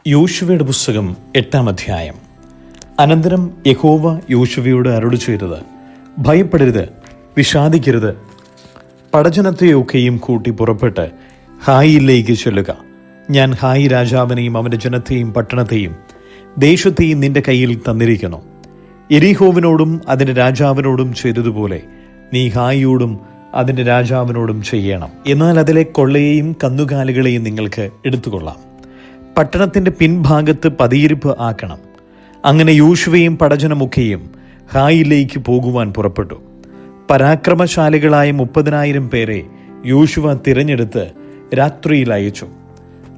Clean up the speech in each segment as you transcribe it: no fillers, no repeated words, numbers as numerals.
യോശുവയുടെ പുസ്തകം 8-ാം അധ്യായം. അനന്തരം യഹോവ യോശുവയോട് അരുളി ചെയ്തത്, ഭയപ്പെടരുത്, വിഷാദിക്കരുത്. പടജനത്തെയൊക്കെയും കൂട്ടി പുറപ്പെട്ട് ഹായിയിലേക്ക് ചെല്ലുക. ഞാൻ ഹായി രാജാവിനെയും അവന്റെ ജനത്തെയും പട്ടണത്തെയും ദേശത്തെയും നിന്റെ കയ്യിൽ തന്നിരിക്കുന്നു. യെരിഹോവിനോടും അതിന്റെ രാജാവിനോടും ചെയ്തതുപോലെ നീ ഹായിയോടും അതിന്റെ രാജാവിനോടും ചെയ്യണം. എന്നാൽ അതിലെ കൊള്ളയെയും കന്നുകാലികളെയും നിങ്ങൾക്ക് എടുത്തുകൊള്ളാം. പട്ടണത്തിന്റെ പിൻഭാഗത്ത് പതിയിരിപ്പ് ആക്കണം. അങ്ങനെ യോശുവയും പടജനമൊക്കെയും ഹായിയിലേക്ക് പോകുവാൻ പുറപ്പെട്ടു. പരാക്രമശാലികളായ 30,000 പേരെ യോശുവ തിരഞ്ഞെടുത്ത് രാത്രിയിൽ അയച്ചു.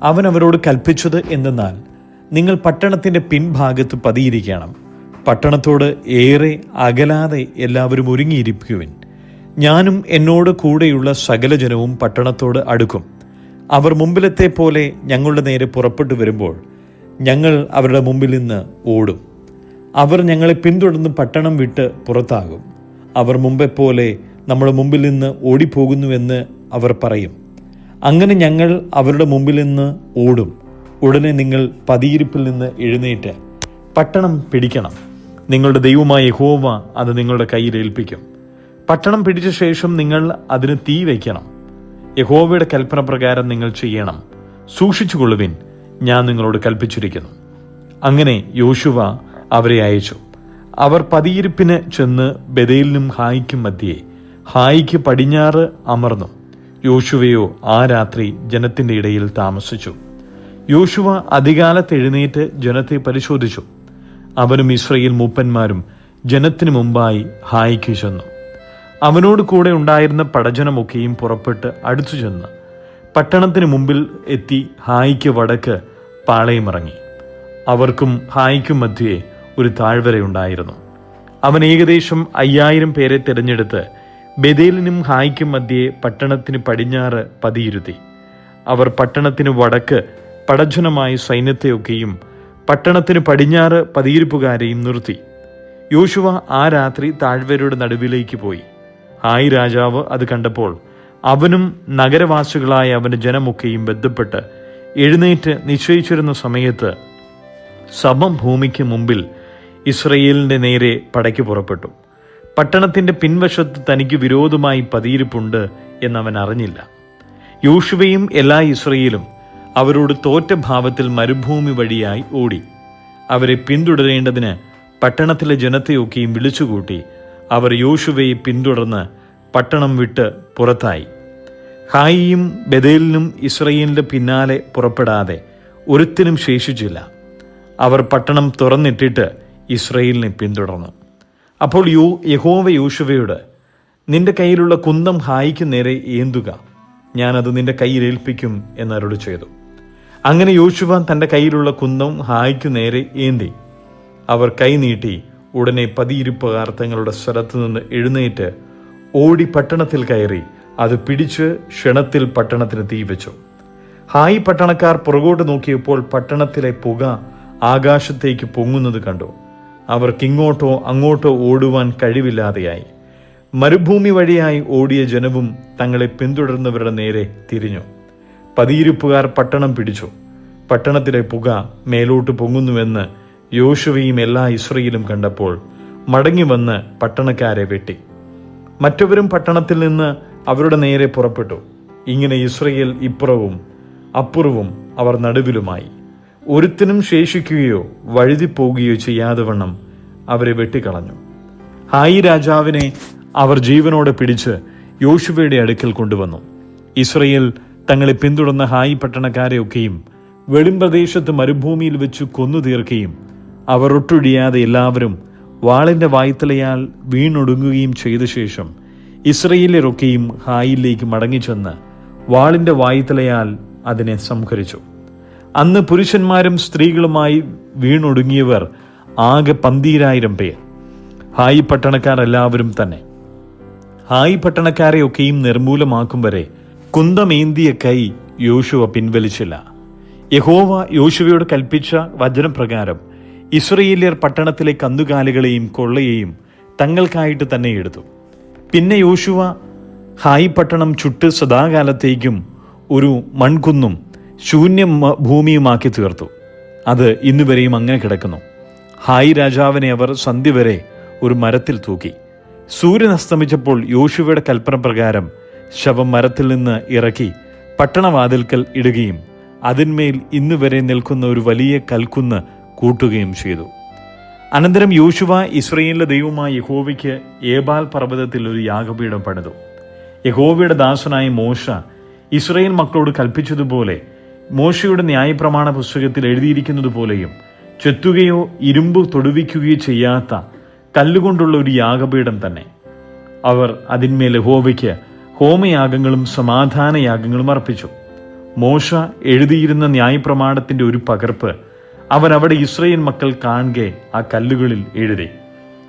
അവൻ അവരോട് കൽപ്പിച്ചത് എന്തെന്നാൽ, നിങ്ങൾ പട്ടണത്തിന്റെ പിൻഭാഗത്ത് പതിയിരിക്കണം. പട്ടണത്തോട് ഏറെ അകലാതെ എല്ലാവരും ഒരുങ്ങിയിരിക്കുവിൻ. ഞാനും എന്നോട് കൂടെയുള്ള സകല ജനവും പട്ടണത്തോട് അടുക്കും. അവർ മുമ്പിലത്തെ പോലെ ഞങ്ങളുടെ നേരെ പുറപ്പെട്ടു വരുമ്പോൾ ഞങ്ങൾ അവരുടെ മുമ്പിൽ നിന്ന് ഓടും. അവർ ഞങ്ങളെ പിന്തുടർന്ന് പട്ടണം വിട്ട് പുറത്താകും. അവർ മുമ്പെ പോലെ നമ്മുടെ മുമ്പിൽ നിന്ന് ഓടിപ്പോകുന്നുവെന്ന് അവർ പറയും. അങ്ങനെ ഞങ്ങൾ അവരുടെ മുമ്പിൽ നിന്ന് ഓടും. ഉടനെ നിങ്ങൾ പതിയിരിപ്പിൽ നിന്ന് എഴുന്നേറ്റ് പട്ടണം പിടിക്കണം. നിങ്ങളുടെ ദൈവമായ യഹോവ അത് നിങ്ങളുടെ കയ്യിൽ ഏൽപ്പിക്കും. പട്ടണം പിടിച്ച ശേഷം നിങ്ങൾ അതിന് തീ വയ്ക്കണം. യഹോവയുടെ കൽപ്പന പ്രകാരം നിങ്ങൾ ചെയ്യണം. സൂക്ഷിച്ചുകൊള്ളുവിൻ, ഞാൻ നിങ്ങളോട് കൽപ്പിച്ചിരിക്കുന്നു. അങ്ങനെ യോശുവ അവരെ അയച്ചു. അവർ പതിയിരിപ്പിന് ചെന്ന് ബെഥേലിനും ഹായിക്കും മധ്യേ ഹായിക്ക് പടിഞ്ഞാറ് അമർന്നു. യോശുവയോ ആ രാത്രി ജനത്തിന്റെ ഇടയിൽ താമസിച്ചു. യോശുവ അതികാലത്ത് എഴുന്നേറ്റ് ജനത്തെ പരിശോധിച്ചു. അവനും ഇസ്രായേൽ മൂപ്പന്മാരും ജനത്തിനു മുമ്പായി ഹായിക്ക് ചെന്നു. അവനോട് കൂടെ ഉണ്ടായിരുന്ന പടജനമൊക്കെയും പുറപ്പെട്ട് അടുത്തു ചെന്ന് പട്ടണത്തിന് മുമ്പിൽ എത്തി ഹായിക്ക് വടക്ക് പാളയമിറങ്ങി. അവർക്കും ഹായിക്കും മധ്യേ ഒരു താഴ്വരയുണ്ടായിരുന്നു. അവൻ ഏകദേശം 5000 പേരെ തിരഞ്ഞെടുത്ത് ബെഥേലിനും ഹായിക്കും മധ്യേ പട്ടണത്തിന് പടിഞ്ഞാറ് പതിയിരുത്തി. അവർ പട്ടണത്തിന് വടക്ക് പടജ്ജനമായ സൈന്യത്തെയൊക്കെയും പട്ടണത്തിന് പടിഞ്ഞാറ് പതിയിരിപ്പുകാരെയും നിർത്തി. യോശുവ ആ രാത്രി താഴ്വരയുടെ നടുവിലേക്ക് പോയി. ഹായി രാജാവ് അത് കണ്ടപ്പോൾ അവനും നഗരവാസികളായ അവന്റെ ജനമൊക്കെയും ബന്ധപ്പെട്ട് എഴുന്നേറ്റ് നിശ്ചയിച്ചിരുന്ന സമയത്ത് സമഭൂമിക്ക് മുമ്പിൽ ഇസ്രയേലിന്റെ നേരെ പടയ്ക്ക് പുറപ്പെട്ടു. പട്ടണത്തിന്റെ പിൻവശത്ത് തനിക്ക് വിരോധമായി പതിയിരിപ്പുണ്ട് എന്നവൻ അറിഞ്ഞില്ല. യോശുവയും എല്ലാ ഇസ്രയേലും അവരോട് തോറ്റ ഭാവത്തിൽ മരുഭൂമി വഴിയായി ഓടി. അവരെ പിന്തുടരേണ്ടതിന് പട്ടണത്തിലെ ജനത്തെയൊക്കെയും വിളിച്ചുകൂട്ടി. അവർ യോശുവയെ പിന്തുടർന്ന് പട്ടണം വിട്ട് പുറത്തായി. ഹായിയും ബെഥേലിനും ഇസ്രായേലിന്റെ പിന്നാലെ പുറപ്പെടാതെ ഒരുത്തിനും ശേഷിച്ചില്ല. അവർ പട്ടണം തുറന്നിട്ടിട്ട് ഇസ്രായേലിനെ പിന്തുടർന്നു. അപ്പോൾ യഹോവ യോശുവയോട്, നിന്റെ കയ്യിലുള്ള കുന്തം ഹായിക്ക് നേരെ ഏന്തുക, ഞാനത് നിന്റെ കയ്യിൽ ഏൽപ്പിക്കും എന്നരുളി ചെയ്തു. അങ്ങനെ യോശുവ തന്റെ കയ്യിലുള്ള കുന്തം ഹായിക്കു നേരെ ഏന്തി. അവർ കൈ നീട്ടി. ഉടനെ പതിയിരിപ്പുകാർ തങ്ങളുടെ സ്ഥലത്തു നിന്ന് എഴുന്നേറ്റ് ഓടി പട്ടണത്തിൽ കയറി അത് പിടിച്ച് ക്ഷണത്തിൽ പട്ടണത്തിന് തീ വെച്ചു. ഹായി പട്ടണക്കാർ പുറകോട്ട് നോക്കിയപ്പോൾ പട്ടണത്തിലെ പുക ആകാശത്തേക്ക് പൊങ്ങുന്നത് കണ്ടു. അവർക്കിങ്ങോട്ടോ അങ്ങോട്ടോ ഓടുവാൻ കഴിവില്ലാതെയായി. മരുഭൂമി വഴിയായി ഓടിയ ജനവും തങ്ങളെ പിന്തുടർന്നവരുടെ നേരെ തിരിഞ്ഞു. പതിയിരിപ്പുകാർ പട്ടണം പിടിച്ചു. പട്ടണത്തിലെ പുക മേലോട്ട് പൊങ്ങുന്നുവെന്ന് യോശുവയും എല്ലാ ഇസ്രായേലും കണ്ടപ്പോൾ മടങ്ങി വന്ന് പട്ടണക്കാരെ വെട്ടി. മറ്റവരും പട്ടണത്തിൽ നിന്ന് അവരുടെ നേരെ പുറപ്പെട്ടു. ഇങ്ങനെ ഇസ്രായേൽ ഇപ്പുറവും അപ്പുറവും അവർ നടുവിലുമായി. ഒരുത്തിനും ശേഷിക്കുകയോ വഴുതിപ്പോകുകയോ ചെയ്യാതെ വണ്ണം അവരെ വെട്ടിക്കളഞ്ഞു. ഹായി രാജാവിനെ അവർ ജീവനോടെ പിടിച്ച് യോശുവയുടെ അടുക്കൽ കൊണ്ടുവന്നു. ഇസ്രായേൽ തങ്ങളെ പിന്തുടർന്ന ഹായി പട്ടണക്കാരെയൊക്കെയും വെളിമ്പ്രദേശത്ത് മരുഭൂമിയിൽ വെച്ച് കൊന്നു തീർക്കുകയും അവർ ഒട്ടൊഴിയാതെ എല്ലാവരും വാളിന്റെ വായ്ത്തലയാൽ വീണൊടുങ്ങുകയും ചെയ്ത ശേഷം ഇസ്രായേല്യരൊക്കെയും ഹായിയിലേക്ക് മടങ്ങിച്ചെന്ന് വാളിന്റെ വായ്ത്തലയാൽ അതിനെ സംഹരിച്ചു. അന്ന് പുരുഷന്മാരും സ്ത്രീകളുമായി വീണൊടുങ്ങിയവർ ആകെ 12,000 പേർ. ഹായി പട്ടണക്കാർ എല്ലാവരും തന്നെ. ഹായി പട്ടണക്കാരെയൊക്കെയും നിർമൂലമാക്കും വരെ കുന്തമേന്തിയ കൈ യോശുവ പിൻവലിച്ചില്ല. യഹോവ യോശുവയോട് കൽപ്പിച്ച വചനപ്രകാരം ഇസ്രായേല്യർ പട്ടണത്തിലെ കന്നുകാലികളെയും കൊള്ളയെയും തങ്ങൾക്കായിട്ട് തന്നെ എടുത്തു. പിന്നെ യോശുവ ഹായി പട്ടണം ചുട്ട് സദാകാലത്തേക്കും ഒരു മൺകുന്നും ശൂന്യ ഭൂമിയുമാക്കി തീർത്തു. അത് ഇന്നുവരെയും അങ്ങനെ കിടക്കുന്നു. ഹായി രാജാവിനെ അവർ സന്ധ്യ വരെ ഒരു മരത്തിൽ തൂക്കി. സൂര്യൻ അസ്തമിച്ചപ്പോൾ യോശുവയുടെ കൽപ്പന പ്രകാരം ശവം മരത്തിൽ നിന്ന് ഇറക്കി പട്ടണവാതിൽക്കൽ ഇടുകയും അതിന്മേൽ ഇന്നുവരെ നിൽക്കുന്ന ഒരു വലിയ കൽക്കുന്ന് കൂട്ടുകയും ചെയ്തു. അനന്തരം യോശുവ ഇസ്രായേലിലെ ദൈവമായ യഹോവയ്ക്ക് ഏബാൽ പർവ്വതത്തിൽ ഒരു യാഗപീഠം പണിതു. യഹോവയുടെ ദാസനായ മോശ ഇസ്രായേൽ മക്കളോട് കൽപ്പിച്ചതുപോലെ മോശയുടെ ന്യായപ്രമാണ പുസ്തകത്തിൽ എഴുതിയിരിക്കുന്നത് പോലെയും ചെത്തുകയോ ഇരുമ്പ് തൊടുവിക്കുകയോ ചെയ്യാത്ത കല്ലുകൊണ്ടുള്ള ഒരു യാഗപീഠം തന്നെ. അവർ അതിന്മേൽ യഹോവയ്ക്ക് ഹോമയാഗങ്ങളും സമാധാന യാഗങ്ങളും അർപ്പിച്ചു. മോശ എഴുതിയിരുന്ന ന്യായപ്രമാണത്തിന്റെ ഒരു പകർപ്പ് അവൻ അവിടെ ഇസ്രായേൽ മക്കൾ കാണെ ആ കല്ലുകളിൽ എഴുതി.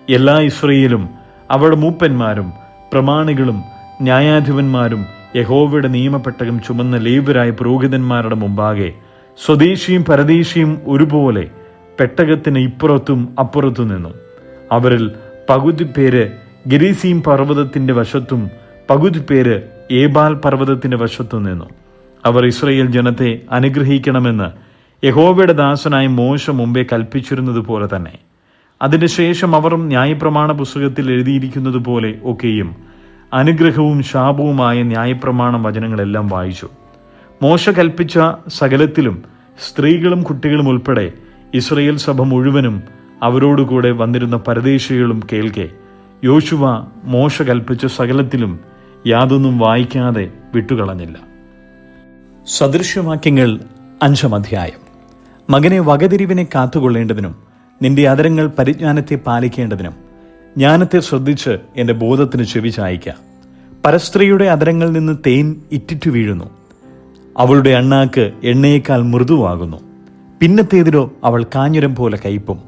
എല്ലാ ഇസ്രായേലും അവരുടെ മൂപ്പന്മാരും പ്രമാണികളും ന്യായാധിപന്മാരും യഹോവയുടെ നിയമപ്പെട്ടകം ചുമന്ന ലേവ്യരായ പുരോഹിതന്മാരുടെ മുമ്പാകെ സ്വദേശിയും പരദേശിയും ഒരുപോലെ പെട്ടകത്തിന് ഇപ്പുറത്തും അപ്പുറത്തും നിന്നു. അവരിൽ പകുതി പേര് ഗെരിസീം പർവ്വതത്തിന്റെ വശത്തും പകുതി പേര് ഏബാൽ പർവ്വതത്തിന്റെ വശത്തും നിന്നു. അവർ ഇസ്രായേൽ ജനത്തെ അനുഗ്രഹിക്കണമെന്ന് യഹോവയുടെ ദാസനായ മോശ മുമ്പേ കൽപ്പിച്ചിരുന്നത് പോലെ തന്നെ. അതിനുശേഷം അവർ ന്യായപ്രമാണ പുസ്തകത്തിൽ എഴുതിയിരിക്കുന്നത് പോലെ ഒക്കെയും അനുഗ്രഹവും ശാപവുമായ ന്യായപ്രമാണ വചനങ്ങളെല്ലാം വായിച്ചു. മോശ കൽപ്പിച്ച സകലത്തിലും സ്ത്രീകളും കുട്ടികളും ഉൾപ്പെടെ ഇസ്രായേൽ സഭ മുഴുവനും അവരോടുകൂടെ വന്നിരുന്ന പരദേശികളും കേൾക്കെ യോശുവ മോശ കൽപ്പിച്ച സകലത്തിലും യാതൊന്നും വായിക്കാതെ വിട്ടുകളഞ്ഞില്ല. സദൃശ്യവാക്യങ്ങൾ 5-ാം അധ്യായം. മകനെ, വകതിരിവിനെ കാത്തുകൊള്ളേണ്ടതിനും നിന്റെ അധരങ്ങൾ പരിജ്ഞാനത്തെ പാലിക്കേണ്ടതിനും ജ്ഞാനത്തെ ശ്രദ്ധിച്ച് എന്റെ ബോധത്തിന് ചെവി ചായ്ക്ക. പരസ്ത്രീയുടെ അധരങ്ങളിൽ നിന്ന് തേൻ ഇറ്റിറ്റു വീഴുന്നു. അവളുടെ അണ്ണാക്ക് എണ്ണയേക്കാൾ മൃദുവാകുന്നു. പിന്നത്തേതിലോ അവൾ കാഞ്ഞിരം പോലെ കയ്പും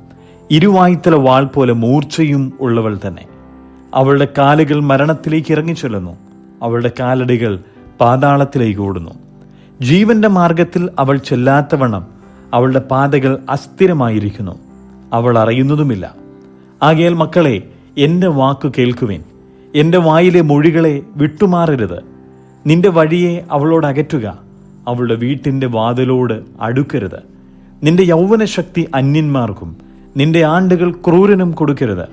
ഇരുവായ്ത്തല വാൾ പോലെ മൂർച്ചയും ഉള്ളവൾ തന്നെ. അവളുടെ കാലുകൾ മരണത്തിലേക്ക് ഇറങ്ങിച്ചെല്ലുന്നു. അവളുടെ കാലടികൾ പാതാളത്തിലേക്ക് ഓടുന്നു. ജീവന്റെ മാർഗത്തിൽ അവൾ ചെല്ലാത്തവണ്ണം അവളുടെ പാതകൾ അസ്ഥിരമായിരിക്കുന്നു. അവൾ അറിയുന്നതുമില്ല. ആകയാൽ മക്കളെ, എന്റെ വാക്കു കേൾക്കുവിൻ. എന്റെ വായിലെ മൊഴികളെ വിട്ടുമാറരുത്. നിന്റെ വഴിയെ അവളോട് അകറ്റുക. അവളുടെ വീട്ടിന്റെ വാതിലോട് അടുക്കരുത്. നിന്റെ യൗവനശക്തി അന്യന്മാർക്കും നിന്റെ ആണ്ടുകൾ ക്രൂരനും കൊടുക്കരുത്.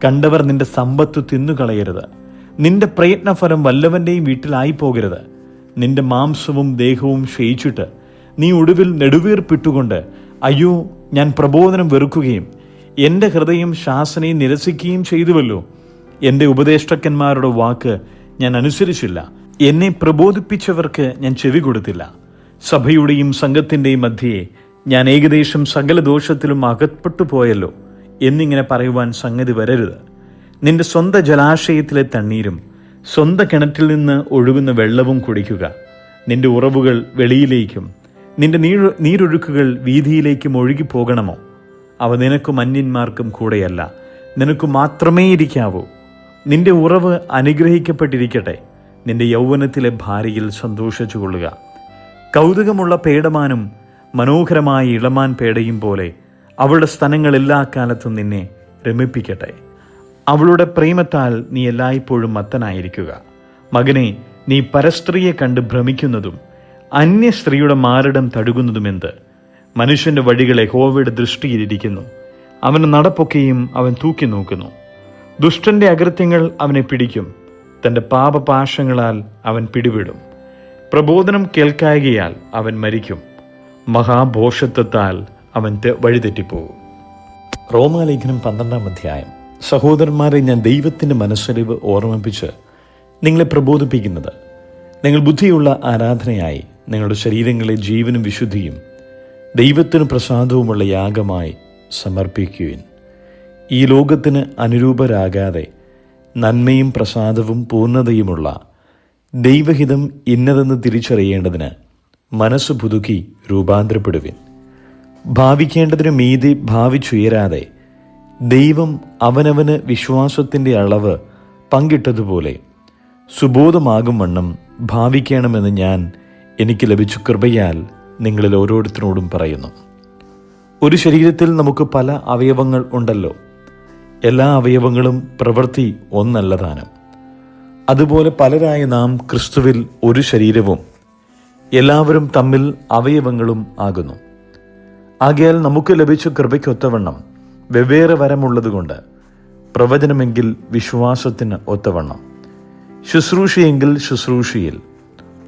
കണ്ടവർ നിന്റെ സമ്പത്ത് തിന്നുകളയരുത്. നിന്റെ പ്രയത്നഫലം വല്ലവന്റെയും വീട്ടിലായി പോകരുത്. നിന്റെ മാംസവും ദേഹവും ക്ഷയിച്ചിട്ട് നീ ഒടുവിൽ നെടുവീർപ്പിട്ടുകൊണ്ട് അയ്യോ, ഞാൻ പ്രബോധനം വെറുക്കുകയും എന്റെ ഹൃദയം ശാസനയെ നിരസിക്കുകയും ചെയ്തുവല്ലോ. എന്റെ ഉപദേഷ്ടക്കന്മാരുടെ വാക്ക് ഞാൻ അനുസരിച്ചില്ല. എന്നെ പ്രബോധിപ്പിച്ചവർക്ക് ഞാൻ ചെവി കൊടുത്തില്ല. സഭയുടെയും സംഘത്തിന്റെയും മധ്യയെ ഞാൻ ഏകദേശം സകല ദോഷത്തിലും അകപ്പെട്ടു പോയല്ലോ എന്നിങ്ങനെ പറയുവാൻ സംഗതി വരരുത്. നിന്റെ സ്വന്തം ജലാശയത്തിലെ തണ്ണീരും സ്വന്തം കിണറ്റിൽ നിന്ന് ഒഴുകുന്ന വെള്ളവും കുടിക്കുക. നിന്റെ ഉറവുകൾ വെളിയിലേക്കും നിന്റെ നീരൊഴുക്കുകൾ വീതിയിലേക്കും ഒഴുകിപ്പോകണമോ? അവ നിനക്കും അന്യന്മാർക്കും കൂടെയല്ല, നിനക്ക് മാത്രമേ ഇരിക്കാവൂ. നിന്റെ ഉറവ് അനുഗ്രഹിക്കപ്പെട്ടിരിക്കട്ടെ. നിന്റെ യൗവനത്തിലെ ഭാര്യയിൽ സന്തോഷിച്ചു കൊള്ളുക. കൗതുകമുള്ള പേടമാനും മനോഹരമായ ഇളമാൻ പേടയും പോലെ അവളുടെ സ്തനങ്ങൾ എല്ലാ കാലത്തും നിന്നെ രമിപ്പിക്കട്ടെ. അവളുടെ പ്രേമത്താൽ നീ എല്ലായ്പ്പോഴും മത്തനായിരിക്കുക. മകനെ, നീ പരസ്ത്രീയെ കണ്ട് ഭ്രമിക്കുന്നതും അന്യ സ്ത്രീയുടെ മാറിടം തടുകുന്നതുമെന്ത്? മനുഷ്യന്റെ വഴികൾ യഹോവയുടെ ദൃഷ്ടിയിലിരിക്കുന്നു. അവന്റെ നടപ്പൊക്കെയും അവൻ തൂക്കി നോക്കുന്നു. ദുഷ്ടന്റെ അകൃത്യങ്ങൾ അവനെ പിടിക്കും. തന്റെ പാപപാശങ്ങളാൽ അവൻ പിടിവിടും. പ്രബോധനം കേൾക്കായകയാൽ അവൻ മരിക്കും. മഹാഭോഷത്വത്താൽ അവൻ വഴിതെറ്റിപ്പോകും. റോമാലേഖനം 12-ാം അധ്യായം. സഹോദരന്മാരെ, ഞാൻ ദൈവത്തിന്റെ മനസ്സറിവ് ഓർമ്മിപ്പിച്ച് നിങ്ങളെ പ്രബോധിപ്പിക്കുന്നത്, നിങ്ങൾ ബുദ്ധിയുള്ള ആരാധനയായി നിങ്ങളുടെ ശരീരങ്ങളെ ജീവനും വിശുദ്ധിയും ദൈവത്തിന് പ്രസാദവുമുള്ള യാഗമായി സമർപ്പിക്കുവിൻ. ഈ ലോകത്തിന് അനുരൂപരാകാതെ നന്മയും പ്രസാദവും പൂർണ്ണതയുമുള്ള ദൈവഹിതം ഇന്നതെന്ന് തിരിച്ചറിയേണ്ടതിന് മനസ്സ് പുതുക്കി രൂപാന്തരപ്പെടുവിൻ. ഭാവിക്കേണ്ടതിനു മീതെ ഭാവിച്ചുയരാതെ ദൈവം അവനവന് വിശ്വാസത്തിന്റെ അളവ് പങ്കിട്ടതുപോലെ സുബോധമാകും വണ്ണം ഭാവിക്കണമെന്ന് ഞാൻ എനിക്ക് ലഭിച്ച കൃപയാൽ നിങ്ങളിൽ ഓരോരുത്തരോടും പറയുന്നു. ഒരു ശരീരത്തിൽ നമുക്ക് പല അവയവങ്ങൾ ഉണ്ടല്ലോ. എല്ലാ അവയവങ്ങളും പ്രവൃത്തി ഒന്നല്ലതാനും. അതുപോലെ പലരായ നാം ക്രിസ്തുവിൽ ഒരു ശരീരവും എല്ലാവരും തമ്മിൽ അവയവങ്ങളും ആകുന്നു. ആകയാൽ നമുക്ക് ലഭിച്ച കൃപയ്ക്കൊത്തവണ്ണം വെവ്വേറെ വരമുള്ളതുകൊണ്ട് പ്രവചനമെങ്കിൽ വിശ്വാസത്തിന് ഒത്തവണ്ണം, ശുശ്രൂഷയെങ്കിൽ ശുശ്രൂഷയിൽ,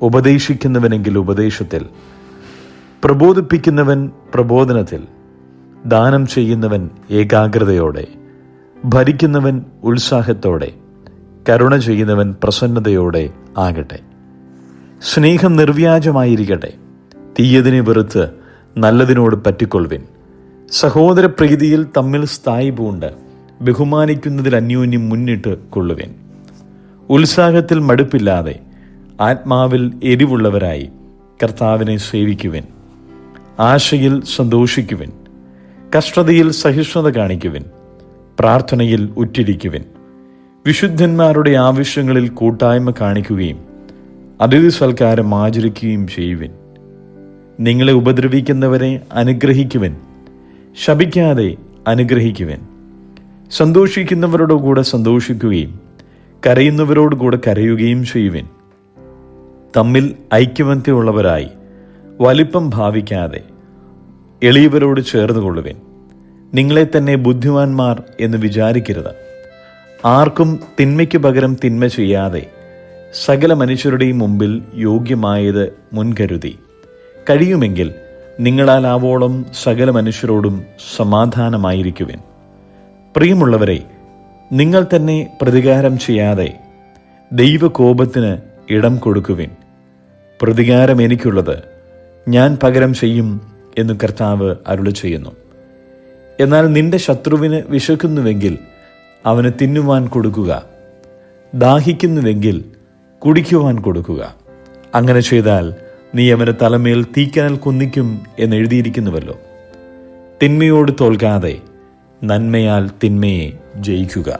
ഉപദേശിക്കുന്നവനെങ്കിൽ ഉപദേശത്തിൽ, പ്രബോധിപ്പിക്കുന്നവൻ പ്രബോധനത്തിൽ, ദാനം ചെയ്യുന്നവൻ ഏകാഗ്രതയോടെ, ഭരിക്കുന്നവൻ ഉത്സാഹത്തോടെ, കരുണ ചെയ്യുന്നവൻ പ്രസന്നതയോടെ ആകട്ടെ. സ്നേഹം നിർവ്യാജമായിരിക്കട്ടെ. തീയതിനെ വെറുത്ത് നല്ലതിനോട് പറ്റിക്കൊള്ളുവിൻ. സഹോദര പ്രീതിയിൽ തമ്മിൽ സ്ഥായി പൂണ്ട് ബഹുമാനിക്കുന്നതിൽ അന്യോന്യം മുന്നിട്ട് കൊള്ളുവിൻ. ഉത്സാഹത്തിൽ മടുപ്പില്ലാതെ ആത്മാവിൽ എരിവുള്ളവരായി കർത്താവിനെ സേവിക്കുവിൻ. ആശയിൽ സന്തോഷിക്കുവിൻ. കഷ്ടതയിൽ സഹിഷ്ണുത കാണിക്കുവിൻ. പ്രാർത്ഥനയിൽ ഉറ്റിരിക്കുവിൻ. വിശുദ്ധന്മാരുടെ ആവശ്യങ്ങളിൽ കൂട്ടായ്മ കാണിക്കുകയും അതിഥി സൽക്കാരം ആചരിക്കുകയും ചെയ്യുവിൻ. നിങ്ങളെ ഉപദ്രവിക്കുന്നവരെ അനുഗ്രഹിക്കുവിൻ. ശപിക്കാതെ അനുഗ്രഹിക്കുവിൻ. സന്തോഷിക്കുന്നവരോട് കൂടെ സന്തോഷിക്കുകയും കരയുന്നവരോട് കൂടെ കരയുകയും ചെയ്യുവിൻ. തമ്മിൽ ഐക്യമത്യമുള്ളവരായി വലിപ്പം ഭാവിക്കാതെ എളിയവരോട് ചേർന്ന് കൊള്ളുവിൻ. നിങ്ങളെ തന്നെ ബുദ്ധിമാന്മാർ എന്ന് വിചാരിക്കരുത്. ആർക്കും തിന്മയ്ക്ക് പകരം തിന്മ ചെയ്യാതെ സകല മനുഷ്യരുടെയും മുമ്പിൽ യോഗ്യമായത് മുൻകരുതി കഴിയുമെങ്കിൽ നിങ്ങളാൽ ആവോളം സകല മനുഷ്യരോടും സമാധാനമായിരിക്കുവിൻ. പ്രിയമുള്ളവരെ, നിങ്ങൾ തന്നെ പ്രതികാരം ചെയ്യാതെ ദൈവകോപത്തിന് ഇടം കൊടുക്കുവിൻ. പ്രതികാരം എനിക്കുള്ളത്, ഞാൻ പകരം ചെയ്യും എന്ന് കർത്താവ് അരുളി ചെയ്യുന്നു. എന്നാൽ നിന്റെ ശത്രുവിന് വിശക്കുന്നുവെങ്കിൽ അവന് തിന്നുവാൻ കൊടുക്കുക. ദാഹിക്കുന്നുവെങ്കിൽ കുടിക്കുവാൻ കൊടുക്കുക. അങ്ങനെ ചെയ്താൽ നീ അവന് തലമേൽ തീക്കനൽ കുന്നിക്കും എന്നെഴുതിയിരിക്കുന്നുവല്ലോ. തിന്മയോട് തോൽക്കാതെ നന്മയാൽ തിന്മയെ ജയിക്കുക.